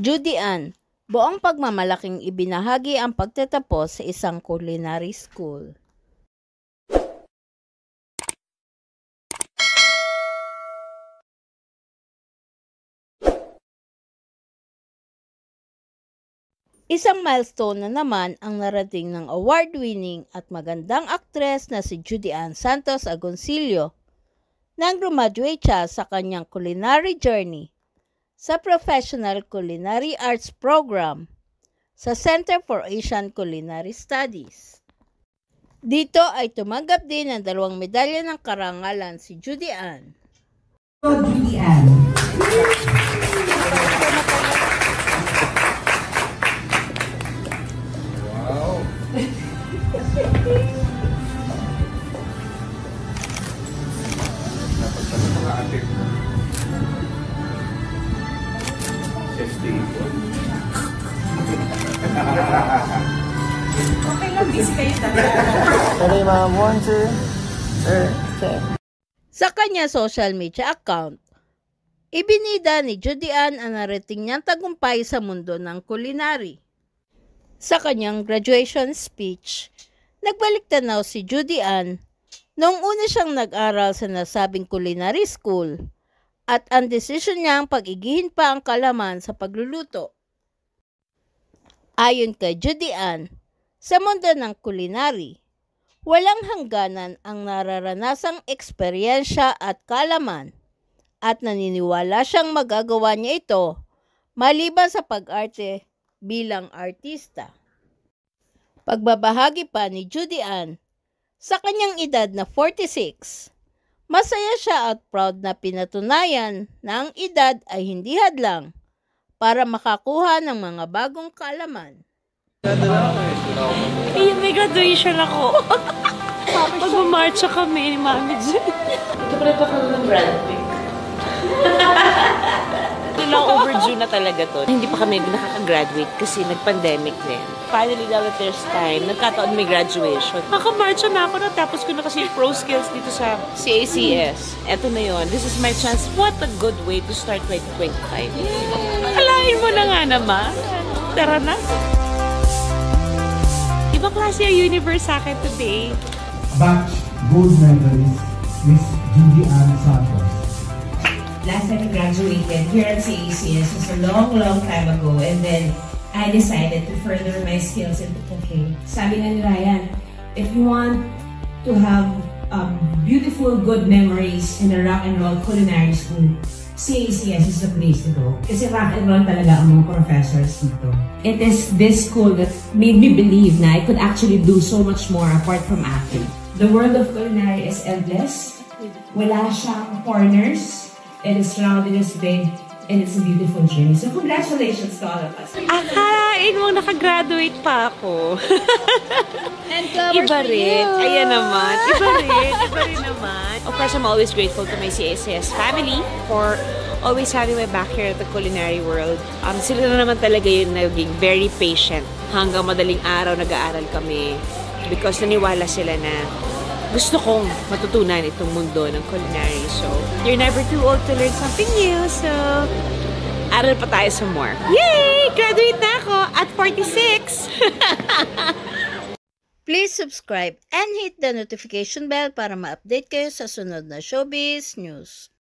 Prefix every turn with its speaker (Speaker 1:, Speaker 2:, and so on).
Speaker 1: Judy Ann, buong pagmamalaking ibinahagi ang pagtatapos sa isang culinary school. Isang milestone na naman ang narating ng award-winning at magandang aktres na si Judy Ann Santos Agoncillo nang graduate siya sa kanyang culinary journey sa Professional Culinary Arts Program sa Center for Asian Culinary Studies. Dito ay tumanggap din ng 2 medalya ng karangalan si Judy Ann.
Speaker 2: Judy Ann.
Speaker 3: Wow. Dapat sa mga ating 50.
Speaker 4: Okay lang, busy kayo talaga.
Speaker 5: Sorry, ma'am. 1, 2. Sir, check.
Speaker 1: Sa kanya social media account, ibinida ni Judy Ann ang narating niyang tagumpay sa mundo ng culinary. Sa kanyang graduation speech, nagbalik tanaw si Judy Ann noong una siyang nag-aral sa nasabing culinary school at ang desisyon niyang pag-igihin pa ang kalaman sa pagluluto. Ayon kay Judy Ann, sa mundo ng culinary, walang hangganan ang nararanasang eksperyensya at kalaman at naniniwala siyang magagawa niya ito maliban sa pag-arte bilang artista. Pagbabahagi pa ni Judy Ann, sa kanyang edad na 46, masaya siya at proud na pinatunayan na ang edad ay hindi hadlang para makakuha ng mga bagong kaalaman.
Speaker 4: May graduation ako. Magmamarcha kami ni Mami Jen.
Speaker 6: Ito pala pa kami ng brand pick.
Speaker 4: Ito lang overdue na talaga to. Hindi pa kami nakaka-graduate kasi nag-pandemic din. Finally, now that there's time, nagkataon may graduation. Nakamarcha na ako, natapos ko na kasi pro skills dito sa CACS. Eto na yon. This is my chance. What a good way to start 2025. Alain mo na nga naman. Tara na. Ibang klase ang universe sa akin today.
Speaker 2: Batch gold medalist, Miss Judy Ann Santos.
Speaker 6: Last time I graduated here at CACS was a long time ago, and then I decided to further my skills into cooking. Sabi nga ni Ryan, if you want to have beautiful, good memories in a rock and roll culinary school, CACS is the place to go. Kasi rock and roll talaga ang mga professors dito. It is this school that made me believe na I could actually do so much more apart from acting. The world of culinary is endless. Wala siyang corners. It is rounded, it is big, and it's a beautiful journey. So congratulations to all of us.
Speaker 4: Akalain mo nakagraduate pa ako. Iba rin. Ayan naman. Iba rin naman. Of course, I'm always grateful to my CACS family for always having my back here at the culinary world. Sila na naman talaga yung naging very patient. Hanggang madaling araw nag-aaral kami because naniwala sila na gusto kong matutunan itong mundo ng culinary. So, you're never too old to learn something new. So, aral pa tayo some more. Yay! Graduate na ako at 46!
Speaker 1: Please subscribe and hit the notification bell para ma-update kayo sa sunod na showbiz news.